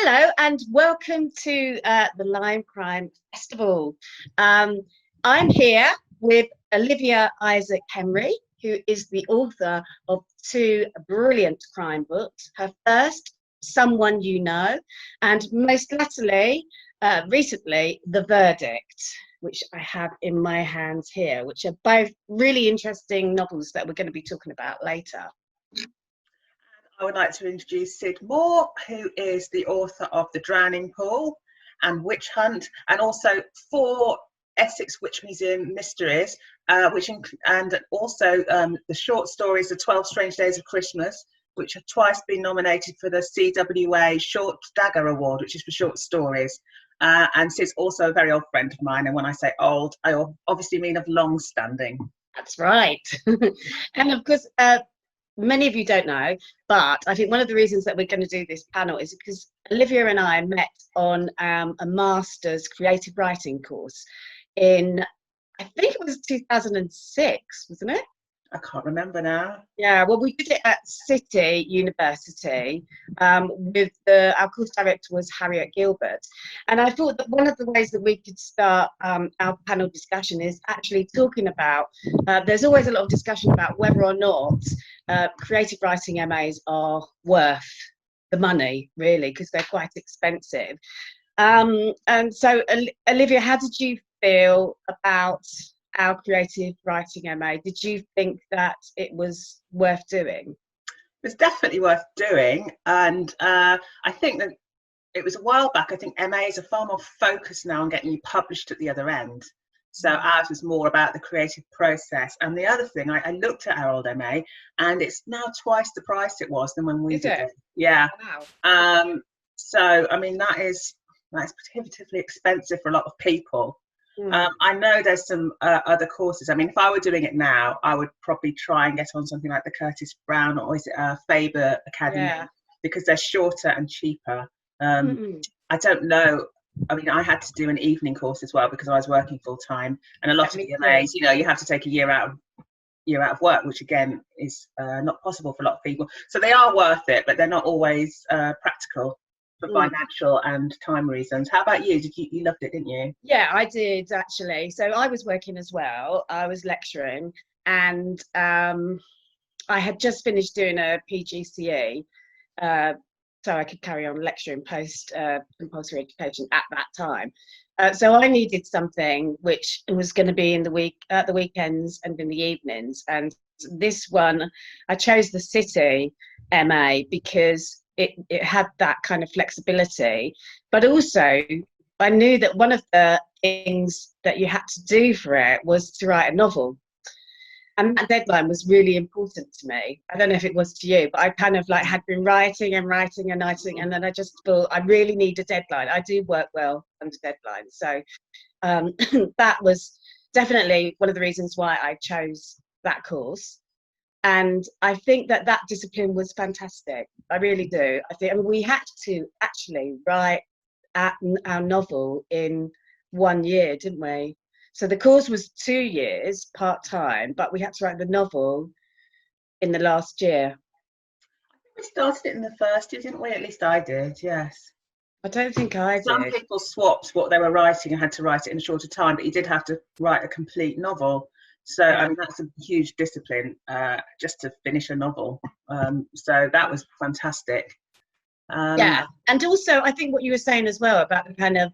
Hello and welcome to the Lime Crime Festival. I'm here with Olivia Isaac Henry, who is the author of two brilliant crime books. Her first, Someone You Know, and most latterly, recently, The Verdict, which I have in my hands here, which are both really interesting novels that we're going to be talking about later. I would like to introduce Sid Moore, who is the author of The Drowning Pool and Witch Hunt, and also 4 Essex Witch Museum mysteries, and also the short stories, The 12 Strange Days of Christmas, which have twice been nominated for the CWA Short Dagger Award, which is for short stories. And Sid's also a very old friend of mine, and when I say old, I obviously mean of long standing. That's right. And of course, many of you don't know, but I think one of the reasons that we're going to do this panel is because Olivia and I met on a master's creative writing course in, I think it was 2006, wasn't it? I can't remember now. Yeah, well, we did it at City University with our course director was Harriet Gilbert. And I thought that one of the ways that we could start our panel discussion is actually talking about, there's always a lot of discussion about whether or not creative writing M.A.s are worth the money, really, because they're quite expensive. And so, Olivia, how did you feel about our creative writing M.A.? Did you think that it was worth doing? It's definitely worth doing, and I think that it was a while back. I think M.A.s are far more focused now on getting you published at the other end. So ours was more about the creative process. And the other thing, I looked at our old M.A. and it's now twice the price it was than when we did it. Yeah. Wow. So I mean that's prohibitively expensive for a lot of people. I know there's some other courses. I mean, if I were doing it now, I would probably try and get on something like the Curtis Brown or is it Faber Academy, because they're shorter and cheaper. I don't know. I mean, I had to do an evening course as well because I was working full time, and a lot of the M.A.s, you have to take a year out of work, which again is not possible for a lot of people. So they are worth it, but they're not always practical for financial and time reasons. How about you? You loved it, didn't you? Yeah, I did actually. So I was working as well. I was lecturing, and I had just finished doing a PGCE, so I could carry on lecturing post compulsory education at that time. So I needed something which was going to be in the week, at the weekends and in the evenings. And this one, I chose the City M.A. because it had that kind of flexibility, but also I knew that one of the things that you had to do for it was to write a novel, and that deadline was really important to me. I don't know if it was to you, but I kind of like had been writing and writing and writing, and then I just thought I really need a deadline. I do work well under deadlines, so that was definitely one of the reasons why I chose that course. And I think that discipline was fantastic. I really do. I mean, we had to actually write our novel in 1 year, didn't we? So the course was 2 years part-time, but we had to write the novel in the last year. We started it in the first year, didn't we? At least I did, yes. I don't think I did. Some people swapped what they were writing and had to write it in a shorter time, but you did have to write a complete novel. So I mean, that's a huge discipline just to finish a novel. So that was fantastic. Yeah, and also I think what you were saying as well about the kind of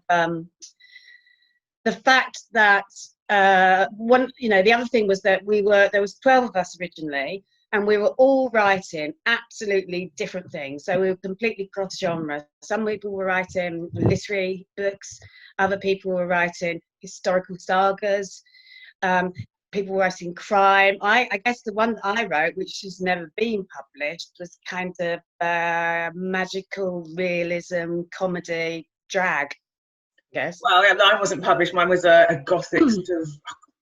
the fact that the other thing was that there was 12 of us originally, and we were all writing absolutely different things. So we were completely cross-genre. Some people were writing literary books, other people were writing historical sagas. People were writing crime. I guess the one that I wrote, which has never been published, was kind of magical realism, comedy, drag, I guess. Well, yeah, mine wasn't published. Mine was a gothic sort of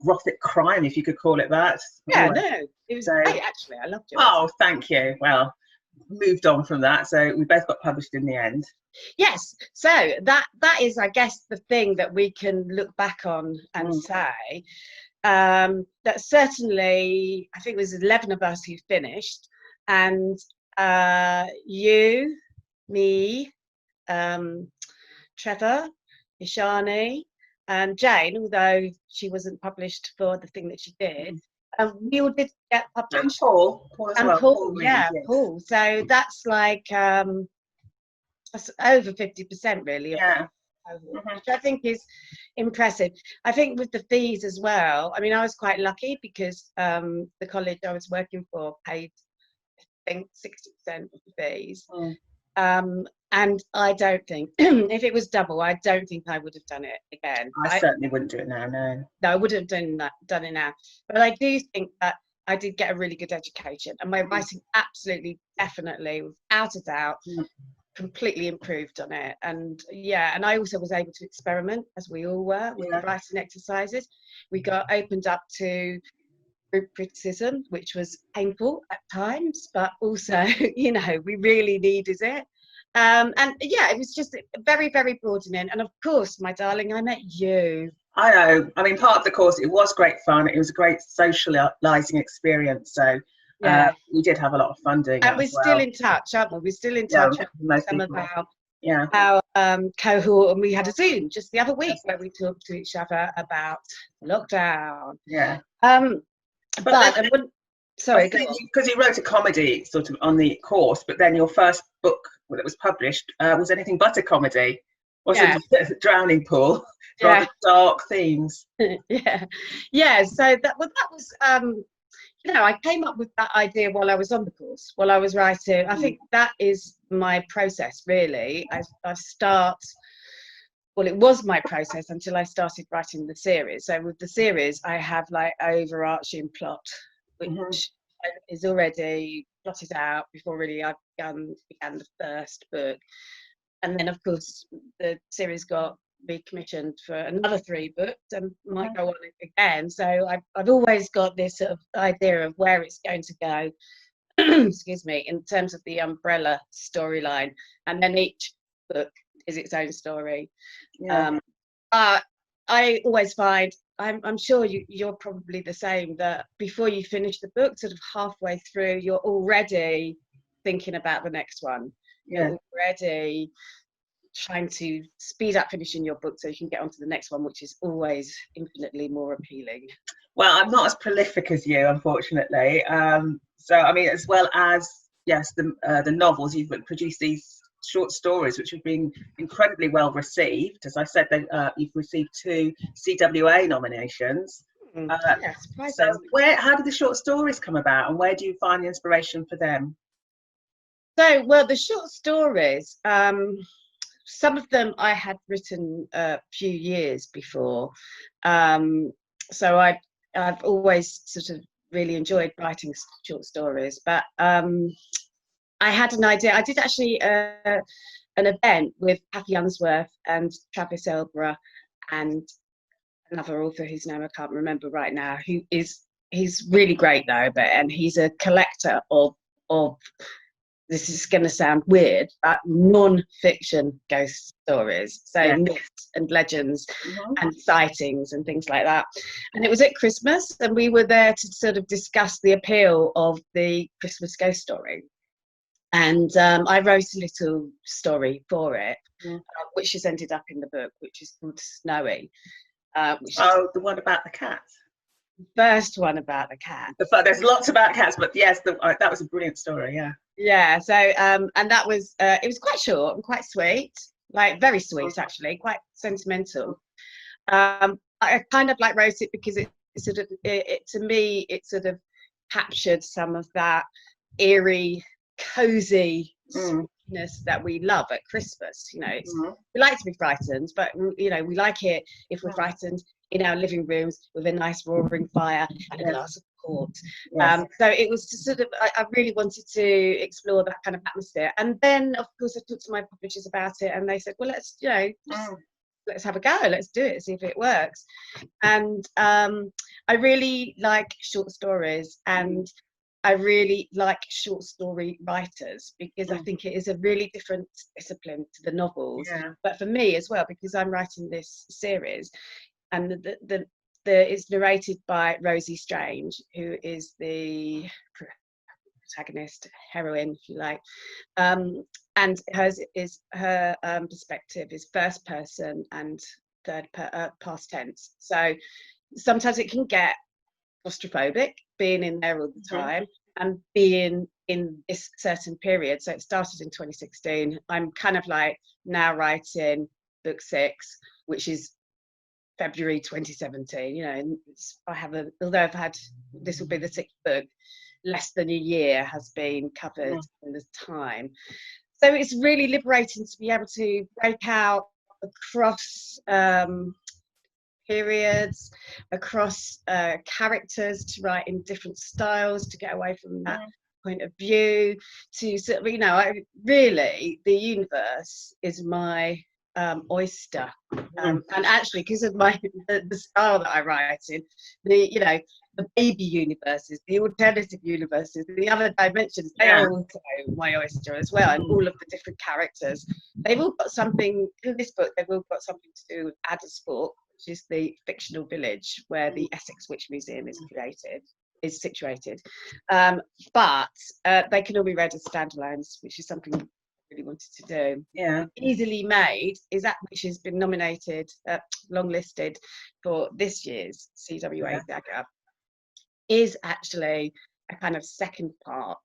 gothic crime, if you could call it that. Yeah, no, it was great, actually. I loved it. Oh, thank you. Well, moved on from that, so we both got published in the end. Yes, so that is, I guess, the thing that we can look back on and say that certainly, I think it was 11 of us who finished, and you, me, Trevor, Ishani, and Jane, although she wasn't published for the thing that she did. We all did get published. And Paul as and well. Paul, Reed, yeah, yes. Paul. So that's like that's over 50% really. Yeah. Which I think is impressive. I think with the fees as well, I mean, I was quite lucky because the college I was working for paid, I think, 60% of the fees. And I don't think, if it was double, I don't think I would have done it again. I certainly wouldn't do it now, no. No, I wouldn't have done it now. But I do think that I did get a really good education, and my writing absolutely, definitely, without a doubt, completely improved on it. And yeah, and I also was able to experiment, as we all were, with the writing exercises. We got opened up to group criticism, which was painful at times, but also, you know, we really needed it. And yeah, it was just very, very broadening. And of course, my darling, I met you. I know. I mean, part of the course, it was great fun. It was a great socialising experience. So we did have a lot of fun doing it. And we're still in touch, aren't we? We're still in touch with some of our cohort, and we had a Zoom just the other week where we talked to each other about lockdown. Yeah. Sorry, because you wrote a comedy sort of on the course, but then your first book that was published was anything but a comedy. Wasn't it? Drowning Pool. Rather dark themes. Yeah. So that was you know, I came up with that idea while I was on the course, while I was writing. I think that is my process, really. It was my process until I started writing the series. So with the series, I have like overarching plot, which is already plotted out before really I began the first book. And then, of course, the series got recommissioned for another 3 books and might go on again. So I've always got this sort of idea of where it's going to go, excuse me, in terms of the umbrella storyline. And then each book is its own story. I always find, I'm sure you're probably the same, that before you finish the book, sort of halfway through, you're already thinking about the next one. You're already trying to speed up finishing your book so you can get on to the next one, which is always infinitely more appealing. Well, I'm not as prolific as you, unfortunately. So, I mean, as well as, the novels, you've produced these short stories which have been incredibly well received. As I said, you've received 2 CWA nominations. So how did the short stories come about, and where do you find the inspiration for them? So, well, the short stories, some of them I had written a few years before. So I've always sort of really enjoyed writing short stories, but I had an idea. I did actually an event with Kathy Unsworth and Travis Elborough and another author whose name I can't remember right now, he's really great though, and he's a collector of this is going to sound weird, but non-fiction ghost stories. So myths and legends and sightings and things like that. And it was at Christmas, and we were there to sort of discuss the appeal of the Christmas ghost story. And I wrote a little story for it, which has ended up in the book, which is called Snowy. The one about the cat. First one about the cat. There's lots about cats, but yes, that was a brilliant story. Yeah. So and that was it was quite short and quite sweet, like very sweet actually, quite sentimental. I kind of like wrote it because it sort of to me it sort of captured some of that eerie, cozy sweetness that we love at Christmas. You know, we like to be frightened, but you know, we like it if we're frightened in our living rooms with a nice roaring fire and a glass of port. So it was just sort of, I really wanted to explore that kind of atmosphere. And then, of course, I talked to my publishers about it, and they said, well, let's, you know, let's have a go, let's do it, see if it works. And I really like short stories, and I really like short story writers, because I think it is a really different discipline to the novels. But for me as well, because I'm writing this series, and it's narrated by Rosie Strange, who is the protagonist, heroine, if you like. And her perspective is first person and past tense. So sometimes it can get claustrophobic being in there all the time and being in this certain period. So it started in 2016. I'm kind of like now writing book 6, which is February 2017. You know, and although I've had, this will be the 6th book, less than a year has been covered in the time. So it's really liberating to be able to break out across periods, across characters, to write in different styles, to get away from that point of view, to sort of, you know, really the universe is my oyster. And actually, because of the style that I write in, the baby universes, the alternative universes, the other dimensions, they are also my oyster as well. And all of the different characters, they've all got something in this book. They've all got something to do with Addersport, which is the fictional village where the Essex Witch Museum is situated. But they can all be read as standalones, which is something I really wanted to do. Yeah. Easily Made is that which has been nominated, longlisted for this year's CWA Dagger, is actually a kind of second part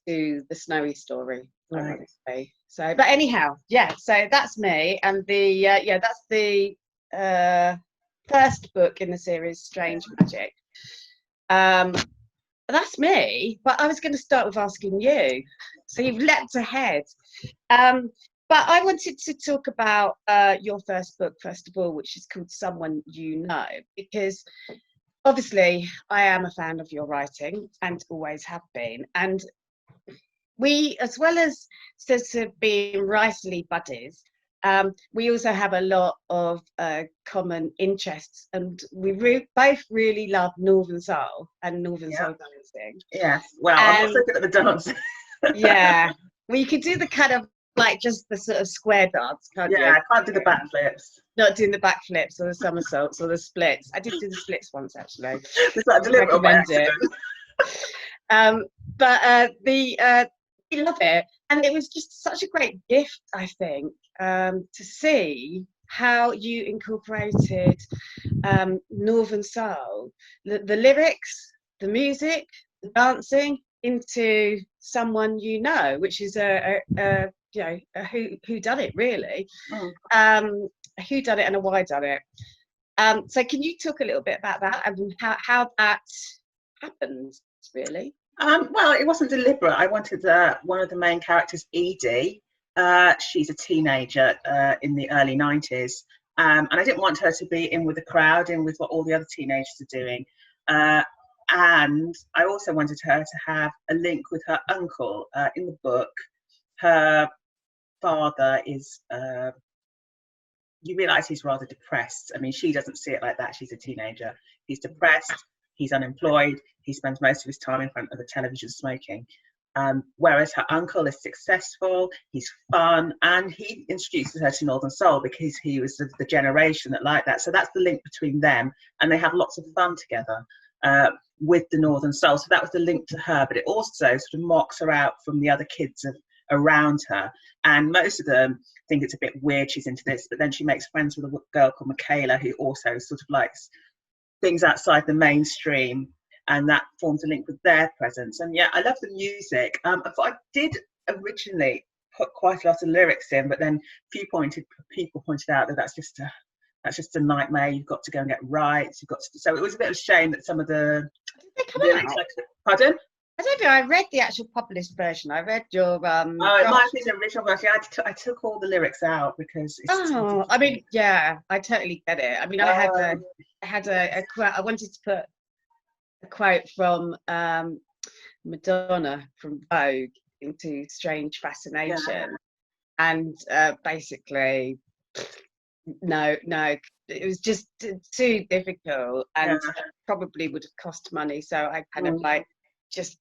to the Snowy story, ironically. So, but anyhow, so that's me, and that's the first book in the series, Strange Magic. That's me, but I was going to start with asking you, so you've leapt ahead. But I wanted to talk about your first book, first of all, which is called Someone You Know, because obviously I am a fan of your writing and always have been. And we, as well as sort of being writerly buddies, we also have a lot of common interests, and we both really love Northern Soul and Northern Soul dancing. Yes, well, I'm not so good at the dance. Yeah, well, you could do the kind of like just the sort of square dance, can't you? I can't do the backflips. Not doing the backflips or the somersaults or the splits. I did do the splits once, actually. It's like deliberate by accident. But we love it, and it was just such a great gift, I think, to see how you incorporated Northern Soul, the lyrics, the music, the dancing into Someone You Know, which is a who done it, really. Who done it and a why done it. So can you talk a little bit about that and how that happened, really? Well, it wasn't deliberate. I wanted one of the main characters, Edie. She's a teenager in the early 90s. And I didn't want her to be in with the crowd, in with what all the other teenagers are doing. And I also wanted her to have a link with her uncle. In the book, her father is, you realise he's rather depressed. I mean, she doesn't see it like that. She's a teenager. He's depressed. He's unemployed. He spends most of his time in front of the television smoking. Whereas her uncle is successful, he's fun, and he introduces her to Northern Soul because he was the generation that liked that. So that's the link between them, and they have lots of fun together with the Northern Soul. So that was the link to her, but it also sort of mocks her out from the other kids around her. And most of them think it's a bit weird she's into this, but then she makes friends with a girl called Michaela, who also sort of likes things outside the mainstream, and that forms a link with their presence. And I love the music. I did originally put quite a lot of lyrics in, but then people pointed out that that's just a nightmare. You've got to go and get rights. So it was a bit of a shame that some of the lyrics. Pardon? I don't know. I read the actual published version. I read your. It might be the original version. I took all the lyrics out because. I mean, I totally get it. I mean, I had a quote. I wanted to put a quote from Madonna from Vogue into Strange Fascination, and basically, no, it was just too difficult, and probably would have cost money. So I kind of like just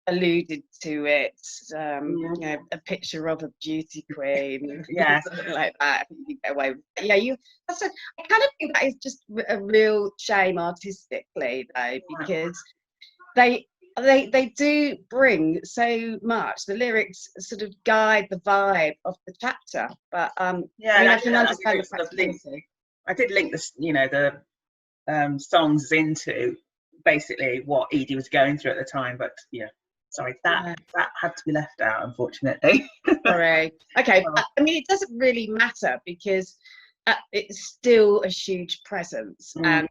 alluded to it, a picture of a beauty queen, something like that. You get away with it. I kind of think that is just a real shame artistically, though, because they do bring so much. The lyrics sort of guide the vibe of the chapter, but yeah, I mean, and I can understand the sort of link, practicality. I did link this, you know, the songs into basically what Edie was going through at the time, but yeah, sorry, that Yeah. that had to be left out, unfortunately. Sorry. Okay. Well, I mean, it doesn't really matter because it's still a huge presence. mm, And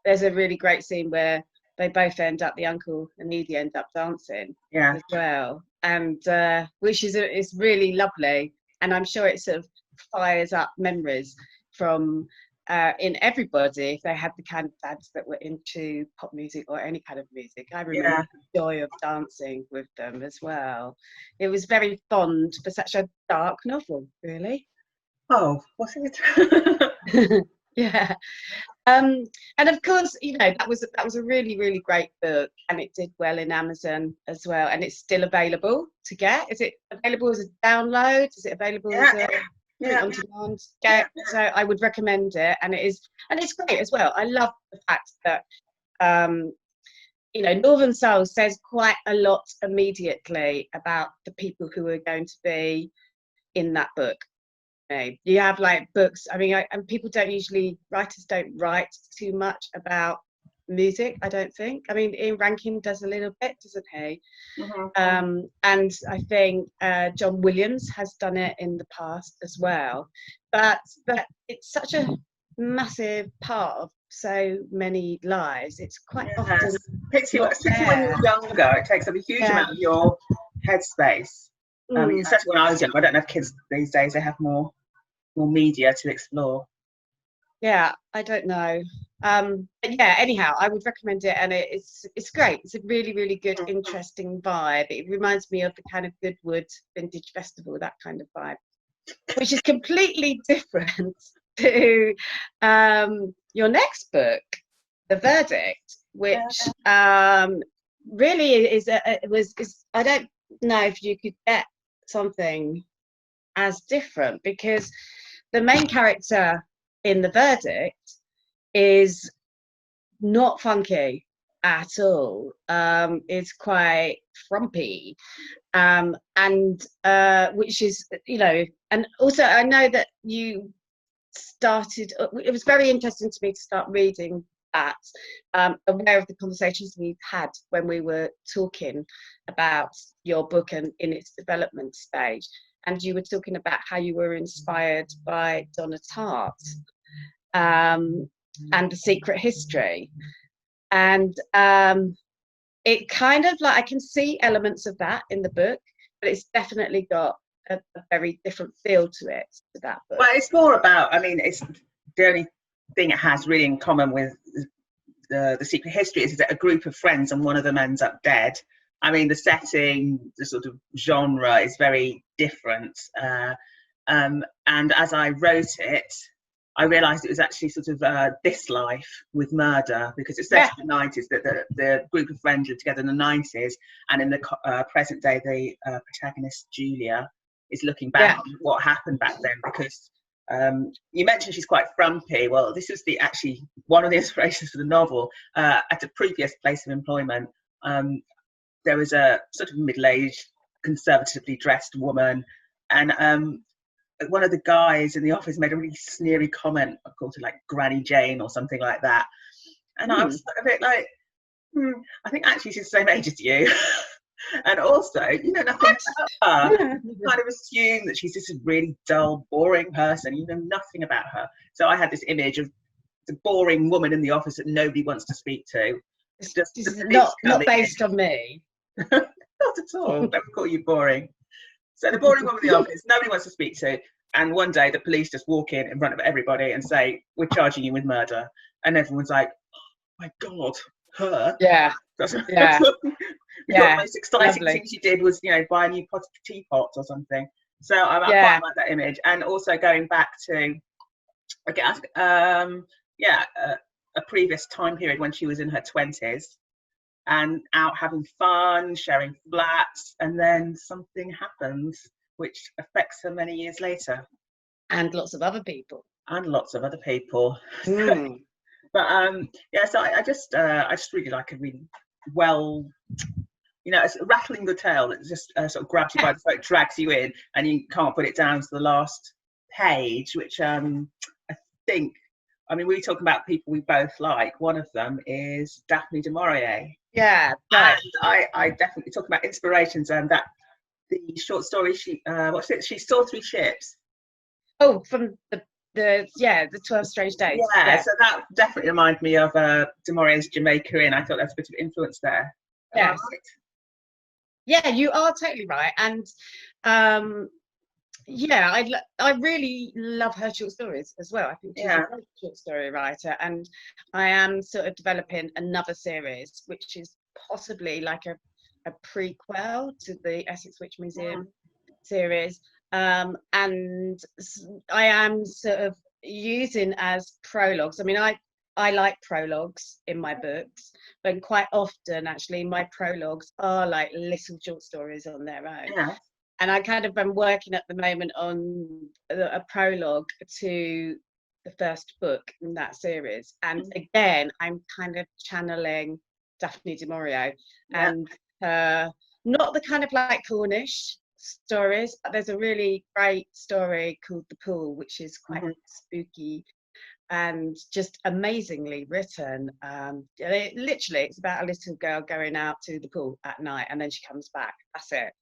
there's a really great scene where they both end up, the uncle and Edie end up dancing yeah, as well. And which is really lovely. And I'm sure it sort of fires up memories from in everybody if they had the kind of dads that were into pop music or any kind of music. I remember yeah. the joy of dancing with them as well. It was very fond for such a dark novel, really. Oh, what's it? Yeah. And of course, you know, that was a really, really great book, and it did well in Amazon as well, and it's still available to get. Is it available as a download? Is it available Yeah, as a print yeah, on demand? yeah, Yeah, so I would recommend it, and it's great as well. I love the fact that you know, Northern Soul says quite a lot immediately about the people who are going to be in that book. You have like books. I mean, and people don't usually, writers don't write too much about music, I don't think. I mean, Ian Rankin does a little bit, doesn't he? mhm, And I think John Williams has done it in the past as well. But it's such a massive part of so many lives. It's quite often yes. Particularly when there. you're younger, it takes up a huge Yeah. amount of your headspace. Mm. Especially when I was younger. I don't know if kids these days they have more media to explore. Yeah, I don't know. But yeah, anyhow, I would recommend it, and it's great. It's a really, really good, interesting vibe. It reminds me of the kind of Goodwood Vintage Festival, that kind of vibe, which is completely different to your next book, The Verdict, Yeah. which really is I don't know if you could get something as different, because the main character in The Verdict is not funky at all. It's quite frumpy, and which is, you know, and also I know that you started. It was very interesting to me to start reading that, aware of the conversations we've had when we were talking about your book and in its development stage. And you were talking about how you were inspired by Donna Tartt, and The Secret History. And it kind of like, I can see elements of that in the book, but it's definitely got a very different feel to it, to that book. Well, it's more about, I mean, it's the only thing it has really in common with the Secret History is that a group of friends and one of them ends up dead. I mean, the setting, the sort of genre is very different. And as I wrote it, I realised it was actually sort of this life with murder, because it's set in the 90s, that the group of friends lived together in the 90s, and in the present day, the protagonist, Julia, is looking back on what happened back then, because you mentioned she's quite frumpy. Well, this was actually one of the inspirations for the novel. At a previous place of employment, there was a sort of middle-aged, conservatively dressed woman, and one of the guys in the office made a really sneery comment. I called her like Granny Jane or something like that, and I was a bit like, I think actually she's the same age as you. And also, you know nothing about her. You kind of assume that she's this really dull, boring person. You know nothing about her. So I had this image of the boring woman in the office that nobody wants to speak to. It's Just not based on me. Not at all. Don't call you boring. So the boring woman in the office, nobody wants to speak to. And one day the police just walk in front of everybody and say, "We're charging you with murder." And everyone's like, "Oh my God, her?" Yeah. Yeah. The most exciting thing she did was, you know, buy a new teapot or something. So I quite like that image. And also going back to, I guess, a previous time period when she was in her 20s and out having fun, sharing flats, and then something happens which affects her many years later. And lots of other people. And lots of other people. Mm. But yeah, so I just really like a really well you know, it's rattling the tail that just sort of grabs you by the throat, drags you in, and you can't put it down to the last page, which I think, I mean, we talk about people we both like. One of them is Daphne Du Maurier. Yeah, right. And I definitely talk about inspirations, and that the short story, she saw three ships. Oh, from the 12 Strange Days. Yeah, so that definitely reminded me of Du Maurier's Jamaica Inn. I thought there was a bit of influence there. Yes. Yeah, you are totally right. And yeah, I really love her short stories as well. I think she's a great short story writer, and I am sort of developing another series, which is possibly like a prequel to the Essex Witch Museum series. And I am sort of using as prologues. I mean, I like prologues in my books, but quite often actually my prologues are like little short stories on their own. Yeah. And I kind of am working at the moment on a prologue to the first book in that series. And again, I'm kind of channeling Daphne Du Maurier and not the kind of like Cornish stories, but there's a really great story called The Pool, which is quite spooky and just amazingly written. It's about a little girl going out to the pool at night and then she comes back. That's it.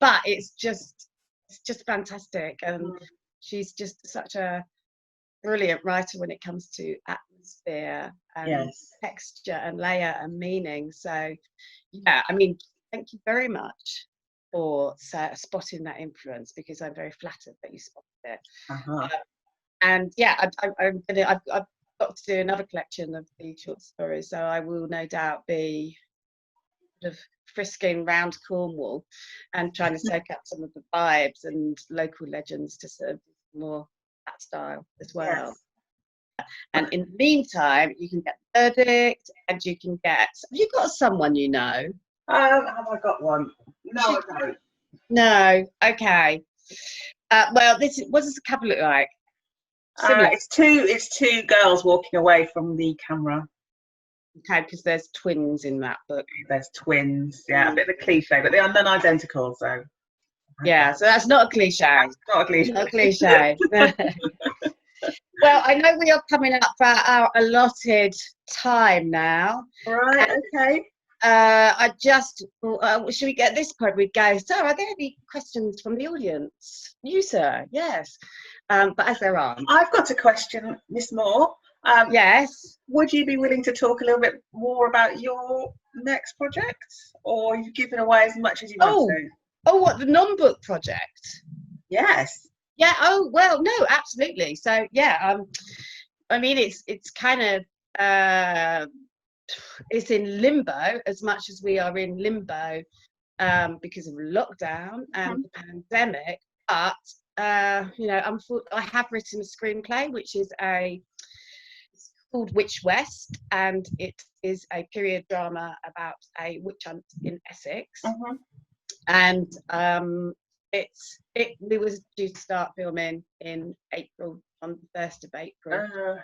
But it's just fantastic, and she's just such a brilliant writer when it comes to atmosphere and texture and layer and meaning. So yeah, I mean, thank you very much for spotting that influence, because I'm very flattered that you spotted it. And yeah, I've got to do another collection of the short stories, so I will no doubt be sort of frisking round Cornwall and trying to soak up some of the vibes and local legends to sort of more that style as well. And in the meantime, you can get Verdict, and you can get. Have you got someone you know? Have I got one? No, I don't. No. Okay. Well, what does the cover look like? It's two girls walking away from the camera. Okay, because there's twins in that book. There's twins, yeah, a bit of a cliche, but they are non-identical, so. Yeah, so that's not a cliche. That's not a cliche. Not a cliche. Well, I know we are coming up for our allotted time now. Right, okay. Should we get this point? We'd go, so are there any questions from the audience? You, sir, yes. But as there aren't. I've got a question, Miss Moore. Yes. Would you be willing to talk a little bit more about your next project? Or you've given away as much as you want to? Oh, what, the non-book project? Yes. Yeah, oh, well, no, absolutely. So, yeah, I mean, it's kind of, it's in limbo as much as we are in limbo because of lockdown and the pandemic. But you know, I have written a screenplay, which is it's called Witch West, and it is a period drama about a witch hunt in Essex. And we was due to start filming in April, on the 1st of April.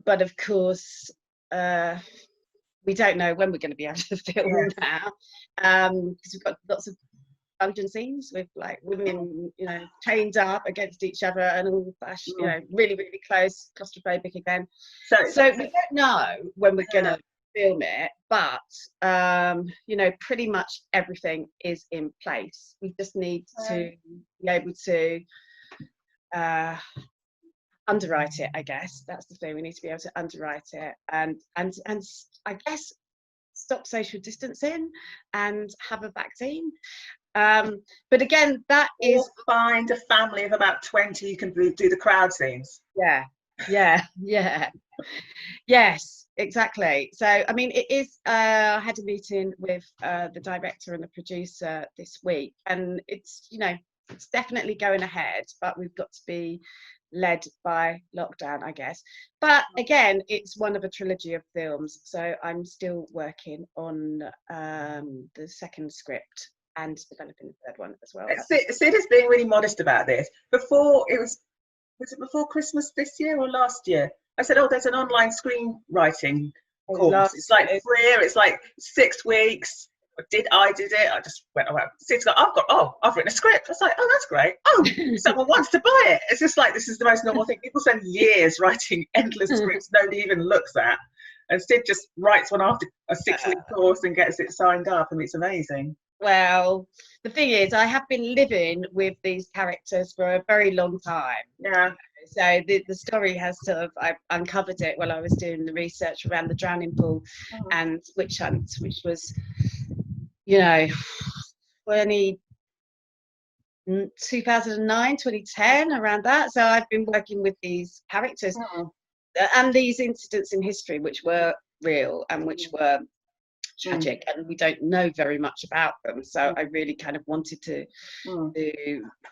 But of course, we don't know when we're going to be able to film now, because we've got lots of dungeon scenes with like women, you know, chained up against each other and all that, you know, really, really close, claustrophobic again. So we don't know when we're going to film it, but you know, pretty much everything is in place. We just need to be able to underwrite it, I guess. That's the thing. We need to be able to underwrite it and I guess stop social distancing and have a vaccine. But again, that is, find a family of about 20 you can do the crowd scenes. Yes, exactly. So I mean, it is I had a meeting with the director and the producer this week, and it's, you know, it's definitely going ahead, but we've got to be led by lockdown, I guess. But again, it's one of a trilogy of films, so I'm still working on the second script and developing the third one as well. Sid is being really modest about this. Before, was it before Christmas this year or last year? I said, oh, there's an online screenwriting course. It's like free. It's like 6 weeks. I did it. I just went away. I've written a script. I was like, oh, that's great. Oh, someone wants to buy it. It's just like, this is the most normal thing. People spend years writing endless scripts nobody even looks at. And Sid just writes one after a 6-week course and gets it signed up, and it's amazing. Well, the thing is, I have been living with these characters for a very long time. Yeah. So the story has sort of, I uncovered it while I was doing the research around the drowning pool and witch hunt, which was, 2009, 2010, around that. So I've been working with these characters and these incidents in history which were real and which were tragic, and we don't know very much about them. So I really kind of wanted to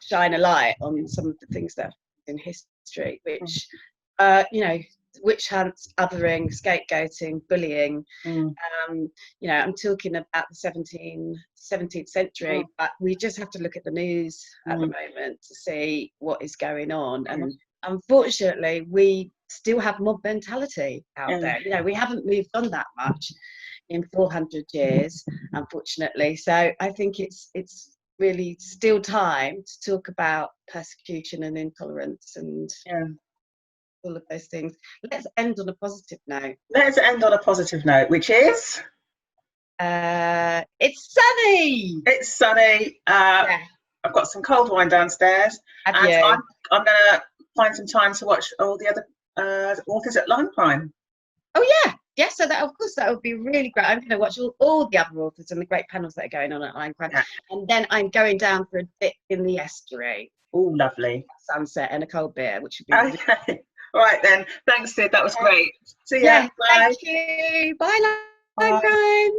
shine a light on some of the things that in history, which witch hunts, othering, scapegoating, bullying. I'm talking about the 17th century, but we just have to look at the news at the moment to see what is going on. And unfortunately, we still have mob mentality out there. We haven't moved on that much in 400 years, unfortunately. So I think it's really still time to talk about persecution and intolerance and all of those things. Let's end on a positive note. Let's end on a positive note, which is it's sunny. It's sunny. I've got some cold wine downstairs, and I'm gonna find some time to watch all the other authors at Line Crime. Oh yeah, so that, of course, that would be really great. I'm going to watch all the other authors and the great panels that are going on at Line Crime, and then I'm going down for a dip in the estuary. Oh, lovely. Sunset and a cold beer, which would be okay. All right then. Thanks, Sid. That was great. See ya. Bye. Thank you. Bye, Line Crime.